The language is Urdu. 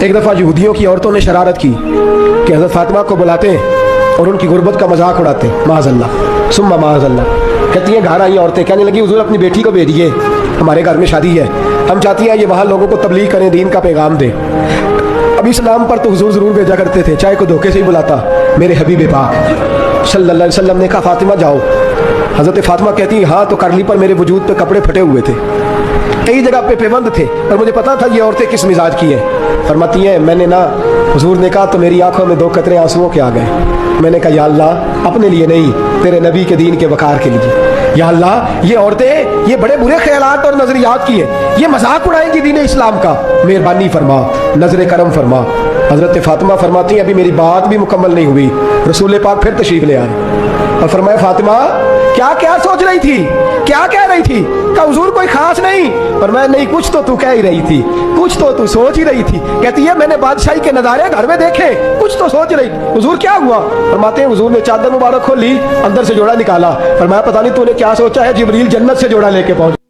ایک دفعہ یہودیوں کی عورتوں نے شرارت کی کہ حضرت فاطمہ کو بلاتے ہیں اور ان کی غربت کا مذاق اڑاتے ہیں، معاذ اللہ ثم معاذ اللہ۔ کہتی ہیں گھر آئی عورتیں کہنے لگی حضور اپنی بیٹی کو بھیجیے، ہمارے گھر میں شادی ہے، ہم چاہتی ہیں یہ وہاں لوگوں کو تبلیغ کریں، دین کا پیغام دیں۔ اب اسلام پر تو حضور ضرور بھیجا کرتے تھے، چاہے کوئی دھوکے سے ہی بلاتا۔ میرے حبیب پاک صلی اللہ علیہ وسلم نے کہا فاطمہ جاؤ۔ حضرت فاطمہ کہتی ہیں ہاں تو کرلی پر میرے وجود پہ کپڑے پھٹے ہوئے تھے، کئی جگہ پہ پیوند تھے، اور مجھے پتا تھا یہ عورتیں کس مزاج کی ہیں۔ فرماتی ہیں میں نے نا، حضور نے کہا تو میری آنکھوں میں 2 قطرے آنسوؤں کے آ گئے۔ میں نے کہا یا اللہ اپنے لیے نہیں، تیرے نبی کے دین کے وقار کے لیے۔ یا اللہ یہ عورتیں یہ بڑے برے خیالات اور نظریات کی ہیں، یہ مذاق اڑائیں گی دین اسلام کا، مہربانی فرما، نظر کرم فرما۔ حضرت فاطمہ فرماتی ہیں ابھی میری بات بھی مکمل نہیں ہوئی، رسول پاک پھر تشریف لے آئے اور فرمایا فاطمہ کیا کیا سوچ رہی تھی، کیا کہہ رہی تھی؟ کہا حضور کوئی خاص نہیں۔ فرمایا نہیں کچھ تو کہہ ہی رہی تھی، کچھ تو سوچ ہی رہی تھی۔ کہتی ہے میں نے بادشاہی کے نظارے گھر میں دیکھے، کچھ تو سوچ رہی۔ حضور کیا ہوا؟ فرماتے ہیں حضور نے چادر مبارک کھولی، اندر سے جوڑا نکالا۔ فرمایا پتہ نہیں تو نے کیا سوچا ہے، جبریل جنت سے جوڑا لے کے پہنچ